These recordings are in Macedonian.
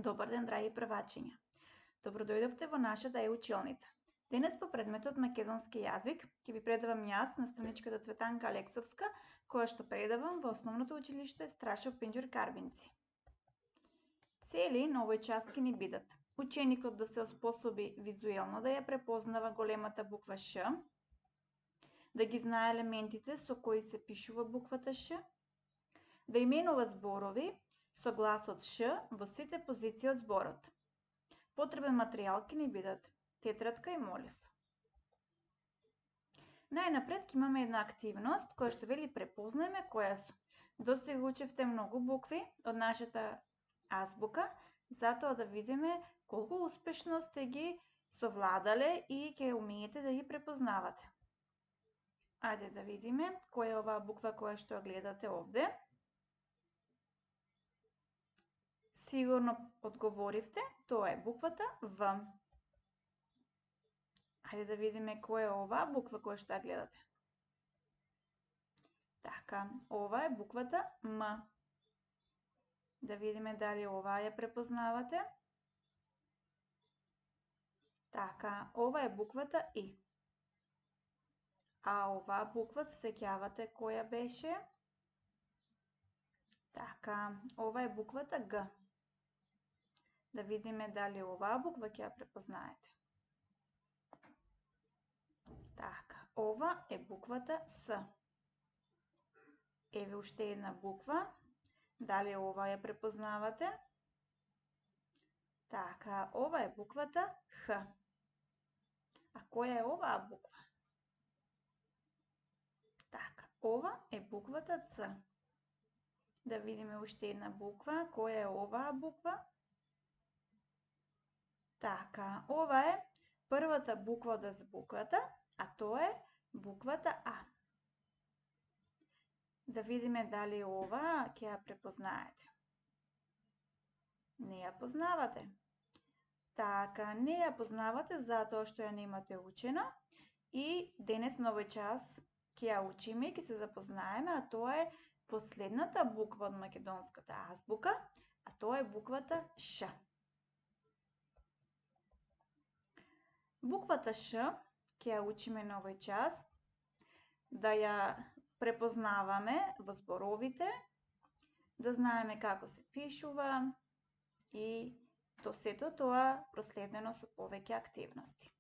Добар ден, драги превачиња! Добродојдовте во нашата e-училница. Денес по предметот македонски јазик ќе ви предавам јас, наставничката Цветанка Алексовска, која што предавам во Основното училиште Страшов Пинџур Карбинци. Цели на овој час ќе ни бидат: ученикот да се оспособи визуелно да ја препознава големата буква Ш, да ги знае елементите со кои се пишува буквата Ш, да именува зборови со гласот Ш во сите позиции од зборот. Потребен материјал ќе ни бидат тетрадка и молив. Најнапред ќе имаме една активност која што вели препознаеме која су. Досега учевте многу букви од нашата азбука, затоа да видиме колку успешно сте ги совладале и ќе умеете да ги препознавате. Ајде да видиме која е оваа буква која што ја гледате овде. Сигурно одговоривте, тоа е буквата В. Ајде да видиме која е оваа буква која што ја гледате. Така, ова е буквата М. Да видиме дали оваа ја препознавате. Така, ова е буквата И. А оваа буква се сеќавате која беше? Така, ова е буквата Г. Да видиме дали оваа буква ќе ја препознаете. Така, ова е буквата С. Еве уште една буква. Дали ова ја препознавате? Така, ова е буквата Х. А која е оваа буква? Така, ова е буквата Ц. Да видиме уште една буква. Која е оваа буква? Така, ова е првата буква од азбуката, а тоа е буквата А. Да видиме дали ова ќе ја препознаете. Не ја познавате. Така, не ја познавате затоа што ја немате учена и денес на овој час ќе ја учиме и ќе се запознаеме, а тоа е последната буква од македонската азбука, а тоа е буквата Ш. Буквата Ш ќе ја учиме на овој час, да ја препознаваме во зборовите, да знаеме како се пишува и сето тоа проследено со повеќе активности.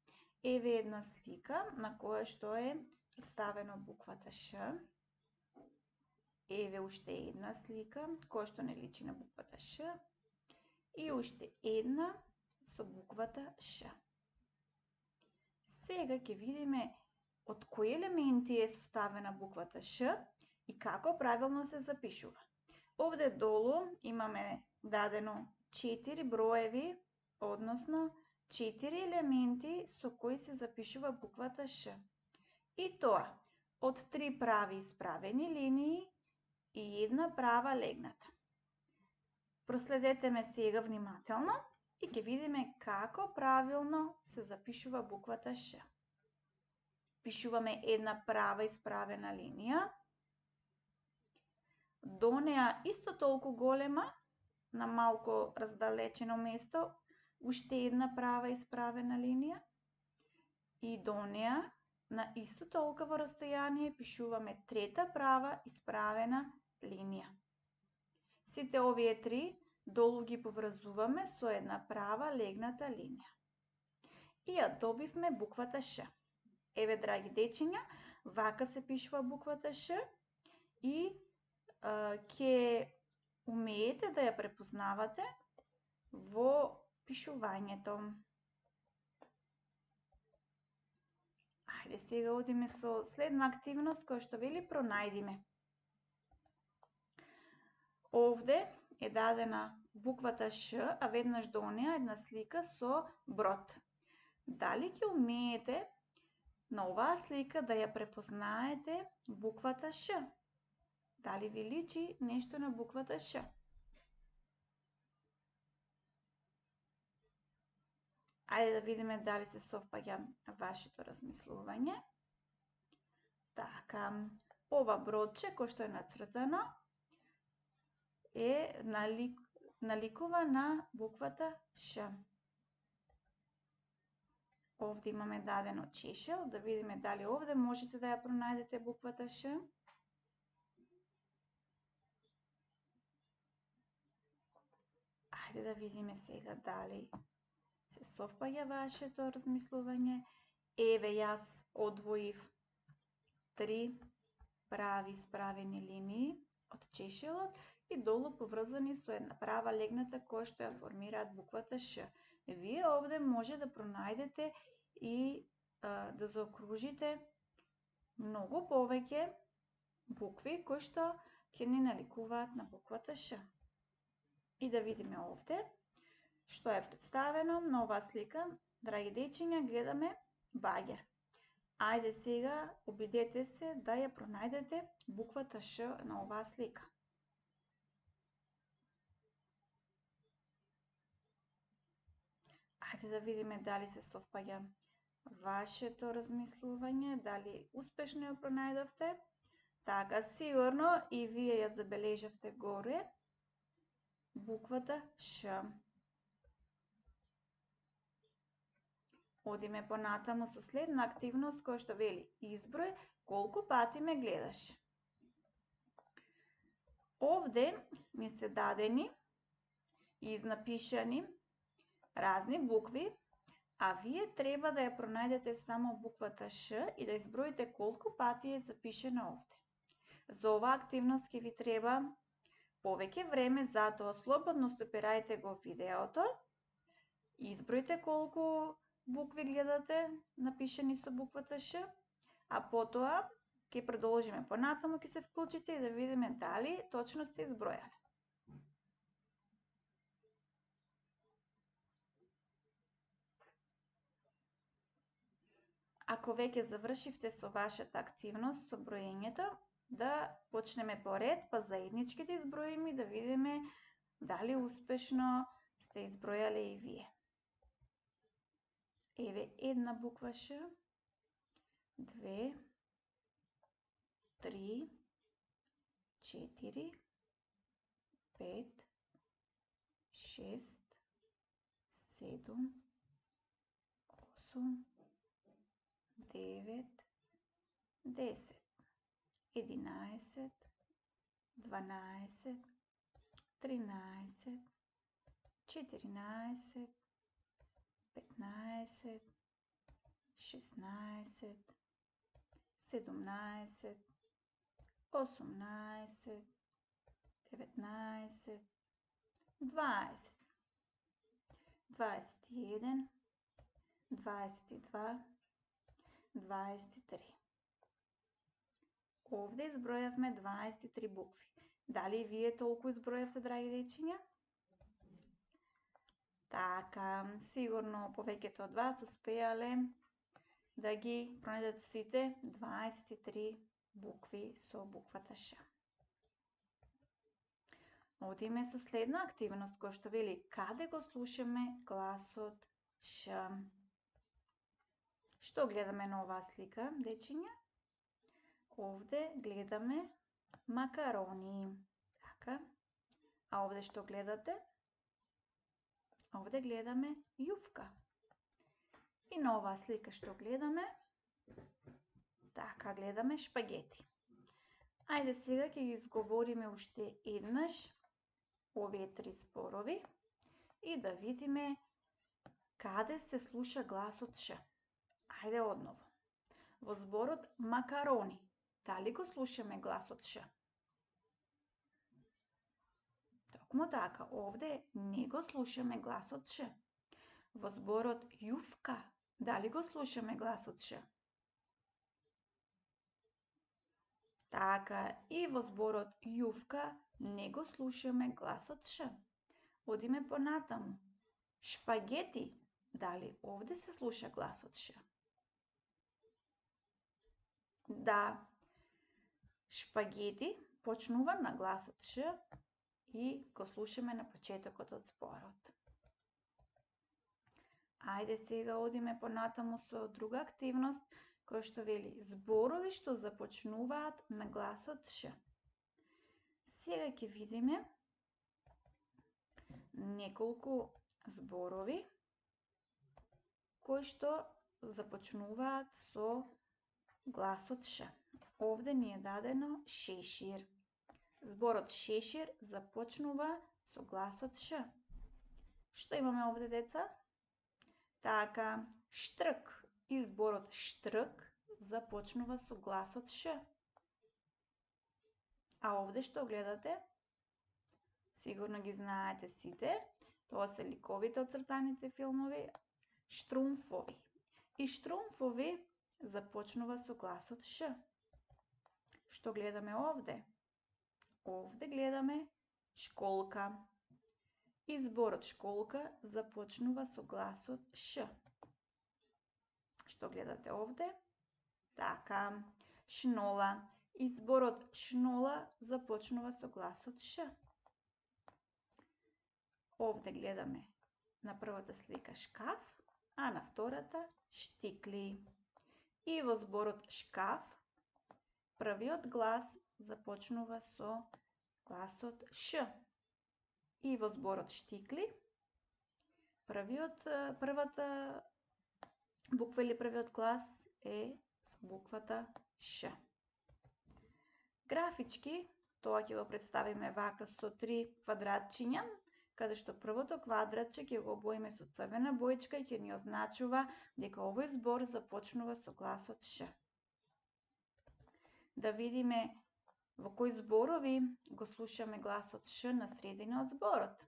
Еве една слика на која што е представено буквата Ш. Еве уште една слика која што не личи на буквата Ш и уште една со буквата Ш. Сега ќе видиме од кои елементи е составена буквата Ш и како правилно се запишува. Овде долу имаме дадено 4 броеви, односно 4 елементи со кои се запишува буквата Ш. И тоа од 3 прави исправени линии и една права легната. Проследете ме сега внимателно и ќе видиме како правилно се запишува буквата Ш. Пишуваме една права исправена линија. До неа исто толку голема, на малку раздалечено место, уште една права исправена линија. И до неа, на исто толково растојание, пишуваме трета права исправена линија. Сите овие три долу ги поврзуваме со една права легната линија. И ја добивме буквата Ш. Еве, драги дечиња, вака се пишува буквата Ш и ќе умеете да ја препознавате во пишувањето. Ајде сега одиме со следна активност која што вели пронајдиме. Овде е дадена буквата Ш, а веднаш до неа една слика со брод. Дали ќе умеете на оваа слика да ја препознаете буквата Ш? Дали ви личи нешто на буквата Ш? Ајде да видиме дали се совпаѓа вашето размислување. Така, ова бродче кој што е нацртано е наликува на буквата Ш. Овде имаме дадено чешел, да видиме дали овде можете да ја пронајдете буквата Ш. Ајде да видиме сега дали се совпаѓа вашето размислување. Еве јас одвоив 3 прави исправени линии од чешелот и долу поврзани со една права легната која што ја формираат буквата Ш. Вие овде може да пронајдете и да заокружите многу повеќе букви кои што ќе ни наликуваат на буквата Ш. И да видиме овде што е представено на оваа слика. Драги дечиња, гледаме багер. Ајде сега обидете се да ја пронајдете буквата Ш на оваа слика. Ајде да видиме дали се совпаѓа вашето размислување, дали успешно ја пронајдовте. Така, сигурно и вие ја забележавте горе буквата Ш. Одиме понатаму со следна активност која што вели изброј колку пати ме гледаш. Овде ни се дадени и изнапишани разни букви, а вие треба да ја пронајдете само буквата Ш и да изброите колку пати е запишена овде. За оваа активност ќе ви треба повеќе време, затоа слободно стопирајте го видеото, избројте колку букви гледате напишани со буквата Ш, а потоа ќе продолжиме понатаму, ќе се вклучите и да видиме дали точно сте избројале. Ако веќе завршивте со вашата активност, со броењето, да почнеме по ред, па заеднички да изброиме и да видиме дали успешно сте избројале и вие. Еве една буква Ш, 2, 3, 4, 5, 6, 7, 8, 9, 10, 11, 12, 13, 14, 15, 16, 17, 18, 19, 20, 21, 22, 23. Овде избројавме 23 букви. Дали вие толку избројавте, драги дечиња? Така, сигурно повеќето од вас успеале да ги пронајдат сите 23 букви со буквата Ш. Одиме со следна активност која што вели каде го слушаме гласот Ш. Што гледаме на оваа слика, дечиња? Овде гледаме макарони. Така. А овде што гледате? Овде гледаме јуфка. И на оваа слика што гледаме? Така, гледаме шпагети. Ајде сега ќе ги изговориме уште еднаш овие три зборови и да видиме каде се слуша гласот Ш. Ајде одново. Во зборот макарони, дали го слушаме гласот Ш? Токму така, овде не го слушаме гласот Ш. Во зборот јуфка, дали го слушаме гласот Ш? Така, и во зборот јуфка не го слушаме гласот Ш. Одиме понатаму. Шпагети, дали овде се слуша гласот Ш? Да, шпагети почнува на гласот Ш и го слушаме на почетокот од зборот. Ајде сега одиме понатаму со друга активност која што вели зборови што започнуваат на гласот Ш. Сега ќе видиме неколку зборови кои што започнуваат со гласот Ш. Овде ни е дадено шешир. Зборот шешир започнува со гласот Ш. Што имаме овде, деца? Така, штрк и зборот штрк започнува со гласот Ш. А овде што гледате? Сигурно ги знаете сите. Тоа се ликовите од цртаните филмови, штрумфови. И штрумфови започнува со гласот Ш. Што гледаме овде? Овде гледаме школка. И зборот школка започнува со гласот Ш. Што гледате овде? Така, шнола. И зборот шнола започнува со гласот Ш. Овде гледаме на првата слика шкаф, а на втората штикли. И во зборот шкаф првиот глас започнува со гласот Ш. И во зборот штикли првата буква или првиот глас е со буквата Ш. Графички тоа ќе го представиме вака со 3 квадратчиња, каде што првото квадратче ќе го обоиме со црвена боичка и ќе ни означува дека овој збор започнува со гласот Ш. Да видиме во кои зборови го слушаме гласот Ш на средина од зборот.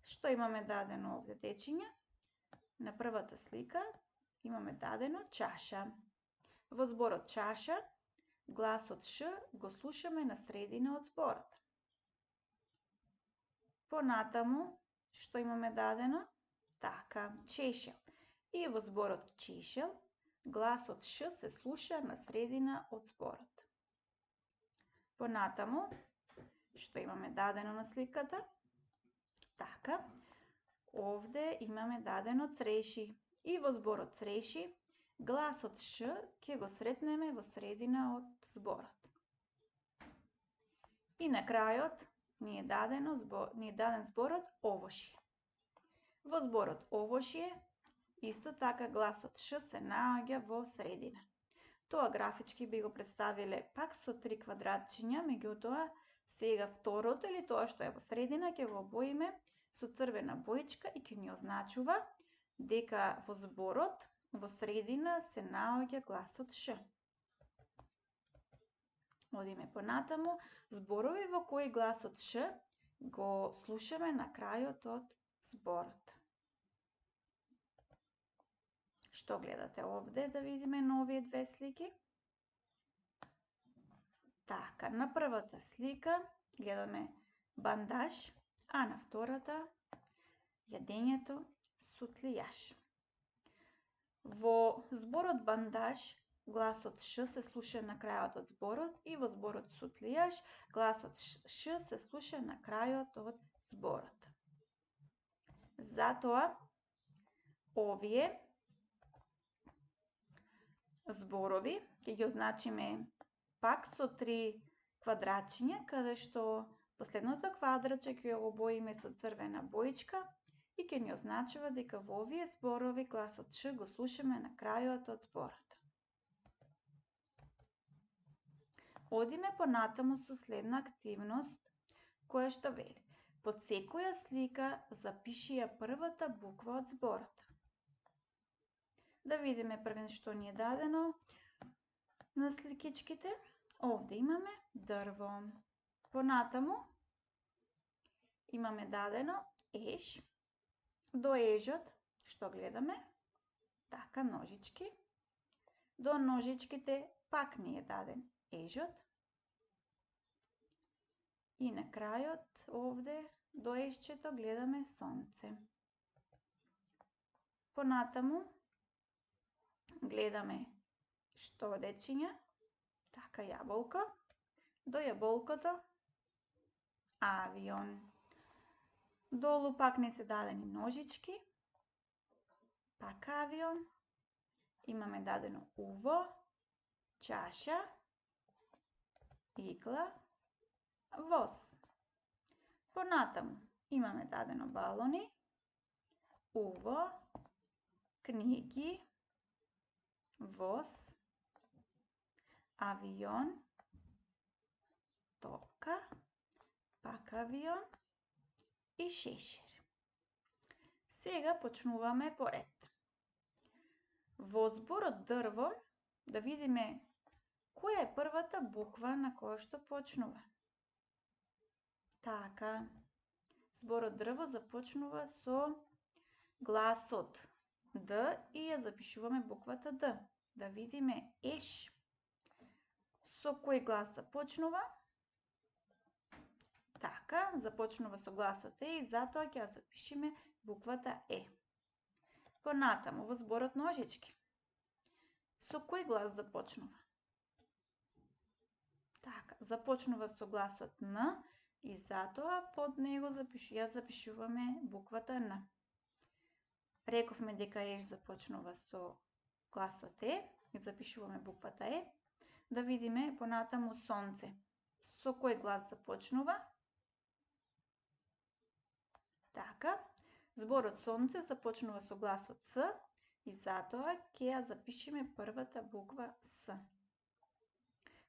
Што имаме дадено овде, дечиња? На првата слика имаме дадено чаша. Во зборот чаша гласот Ш го слушаме на средина од зборот. Понатаму, што имаме дадено? Така, чешел. И во зборот чешел, гласот Ш се слуша на средина од зборот. Понатаму, што имаме дадено на сликата? Така, овде имаме дадено цреши. И во зборот цреши, гласот Ш ќе го сретнеме во средина од зборот. И на крајот ни е даден зборот овошје. Во зборот овошје, исто така гласот Ш се наоѓа во средина. Тоа графички би го представиле пак со 3 квадратчиња, меѓутоа сега второто или тоа што е во средина ќе го обоиме со црвена боичка и ќе ни означува дека во зборот во средина се наоѓа гласот Ш. Одиме понатаму, зборови во кои гласот Ш го слушаме на крајот од зборот. Што гледате овде, да видиме на овие две слики? Така, на првата слика гледаме бандаж, а на втората јадењето сутлијаш. Во зборот бандаж гласот Ш се слуша на крајот од зборот и во зборот сутлијаш гласот Ш се слуша на крајот од зборот. Затоа овие зборови ќе ги означиме пак со 3 квадратчиња, каде што последното квадратче ќе го обоиме со црвена боичка и ќе ни означува дека во овие зборови гласот Ш го слушаме на крајот од зборот. Одиме понатаму со следна активност, која што вели: под секоја слика запиши ја првата буква од зборот. Да видиме првен што ни е дадено на сликичките. Овде имаме дрво. Понатаму имаме дадено еж. До ежот што гледаме? Така, ножички. До ножичките пак ни е даден ежот. И на крајот овде до ежчето гледаме сонце. Понатаму гледаме што, дечиња? Така, јаболко. До јаболкото авион. Долу пак не се дадени ножички. Пак авион. Имаме дадено уво, чаша, игла, воз. Понатаму имаме дадено балони, уво, книги, воз, авион, топка, пак авион и шешир. Сега почнуваме по ред. Во зборот дрво да видиме која е првата буква на која што почнува. Така, зборот дрво започнува со гласот Д и ја запишуваме буквата Д. Да видиме еш. Со кој глас започнува? Така, започнува со гласот Е и затоа ќе ја запишеме буквата Е. Понатаму во зборот ножички. Со кој глас започнува? Така, започнува со гласот Н и затоа под него ја запишуваме буквата Н. Рековме дека еш започнува со гласот Е и запишуваме буквата Е. Да видиме понатаму сонце. Со кој глас започнува? Така, зборот сонце започнува со гласот С и затоа ќе ја запишеме првата буква С.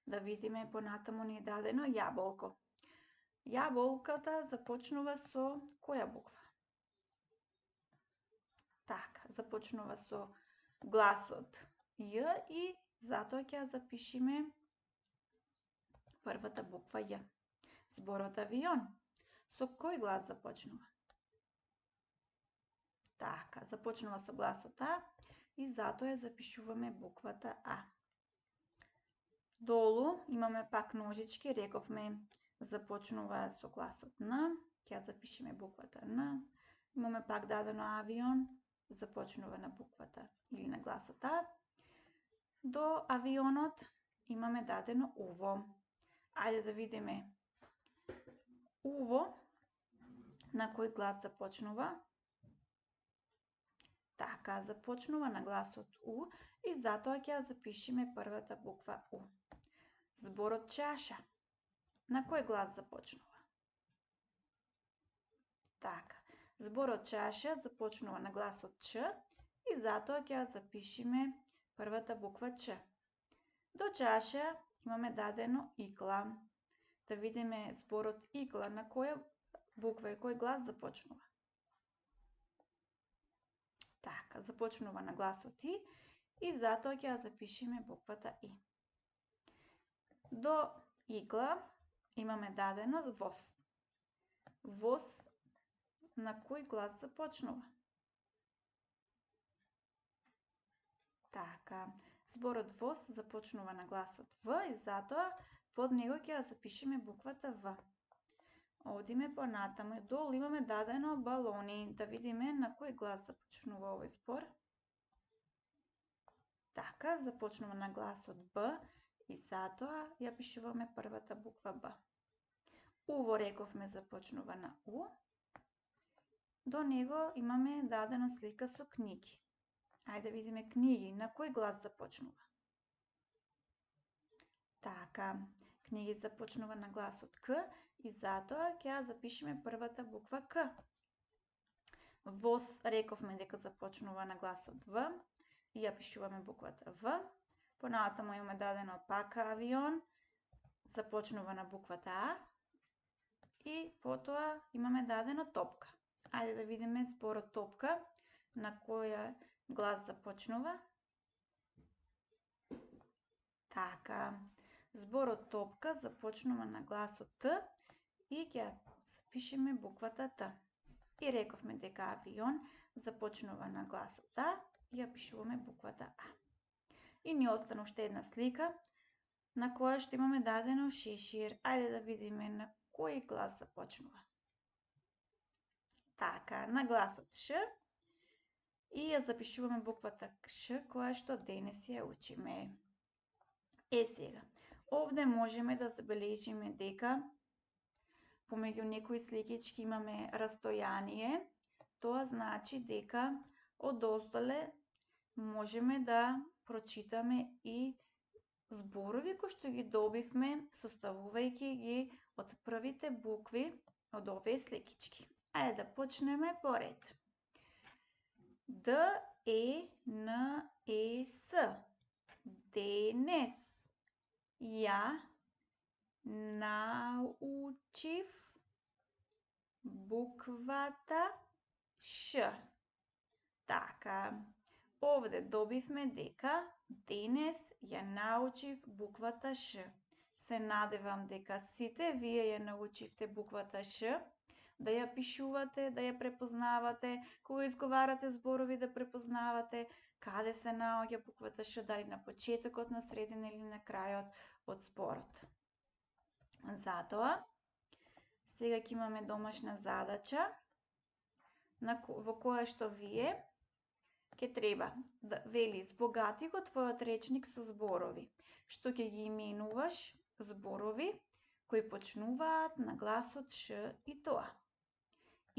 Да видиме понатаму ни е дадено јаболко. Јаболката започнува со која буква? Така, започнува со гласот Ј и затоа ќе ја запишеме првата буква Ј. Зборот авион. Со кој глас започнува? Така, започнува со гласот А и затоа ја запишуваме буквата А. Долу имаме пак ножички, рековме започнува со гласот Н, ќе ја запишеме буквата Н. Имаме пак дадено авион, започнува на буквата или на гласот А. До авионот имаме дадено уво. Ајде да видиме уво на кој глас започнува. Така, започнува на гласот У и затоа ќе ја запишеме првата буква У. Зборот чаша. На кој глас започнува? Така, зборот чаша започнува на гласот Ч и затоа ќе ја запишеме првата буква Ч. До чаша имаме дадено икла. Да видиме зборот икла на која буква и кој глас започнува. Така, започнува на гласот И и затоа ќе ја запишеме буквата И. До игла имаме дадено воз. Воз на кој глас започнува? Така, зборот воз започнува на гласот В и затоа под него ќе ја запишеме буквата В. Одиме понатаму. Долу имаме дадено балони. Да видиме на кој глас започнува овој збор. Така, започнува на гласот Б и затоа ја пишуваме првата буква Б. Уво рековме започнува на У. До него имаме дадена слика со книги. Ајде да видиме книги. На кој глас започнува? Така, книги започнува на гласот К и затоа ќе ја запишеме првата буква К. Воз рековме дека започнува на гласот В и ја пишуваме буквата В. Понатаму имаме дадено пак авион, започнува на буквата А и потоа имаме дадено топка. Ајде да видиме зборот топка на која глас започнува. Така, зборот топка започнува на гласот Т и ќе запишеме буквата Т. И рековме дека авион започнува на гласот А и ја пишуваме буквата А. И ни остана уште една слика на која што имаме дадено шешир. Ајде да видиме на кој глас започнува. Така, на гласот Ш и ја запишуваме буквата Ш која што денес ја учиме. Сега, овде можеме да забележиме дека помеѓу некои сликички имаме растојание. Тоа значи дека одоздоле можеме да прочитаме и зборови кои што ги добивме составувајќи ги од првите букви од овие сликички. Ајде да почнеме по ред. Д, Е, Н, Е, С. Денес. Ја научив буквата Ш. Така. Овде добивме дека денес ја научив буквата Ш. Се надевам дека сите вие ја научивте буквата Ш, да ја пишувате, да ја препознавате, кога изговарате зборови да препознавате каде се наоѓа буквата Ш, дали на почетокот, на средина или на крајот од зборот. Затоа, сега ќе имаме домашна задача во која што вие ќе треба да вели збогати го твојот речник со зборови, што ќе ги именуваш зборови кои почнуваат на гласот Ш и тоа.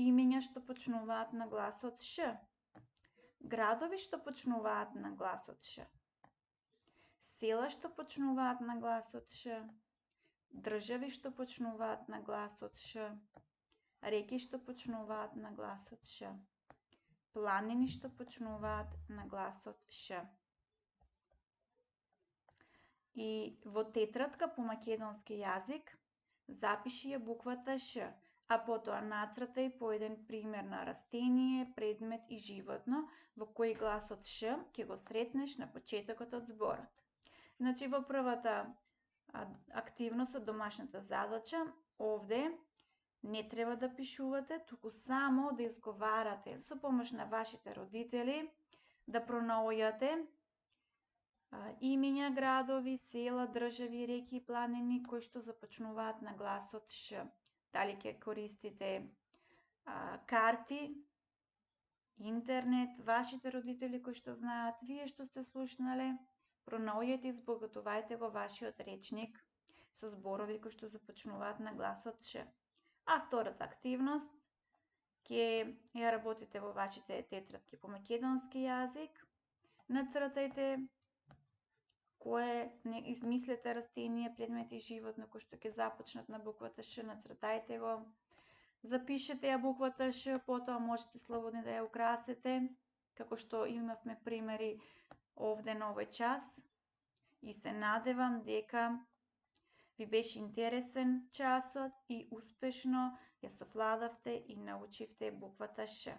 Имења што почнуваат на гласот Ш. Градови што почнуваат на гласот Ш. Села што почнуваат на гласот Ш. Држави што почнуваат на гласот Ш. Реки што почнуваат на гласот Ш. Планини што почнуваат на гласот Ш. И во тетрадка по македонски јазик запиши ја буквата Ш, а потоа нацртај по еден пример на растение, предмет и животно во кој гласот Ш ќе го сретнеш на почетокот од зборот. Значи, во првата активност од домашната задача, овде не треба да пишувате, туку само да изговарате со помош на вашите родители, да пронаоѓате имења, градови, села, држави, реки и планини кои што започнуваат на гласот Ш. Дали ќе користите карти, интернет, вашите родители кои што знаат, вие што сте слушнале, пронаоѓајте и збогатувајте го вашиот речник со зборови кои што започнуваат на гласот Ш. А втората активност ќе ја работите во вашите тетрадки по македонски јазик. Нацртајте кое не измислете растение, предмет и животно кој што ќе започнат на буквата Ш, нацртајте го. Запишете ја буквата Ш, потоа можете слободно да ја украсите, како што имавме примери овде на овој час. И се надевам дека ви беше интересен часот и успешно ја совладавте и научивте буквата Ш.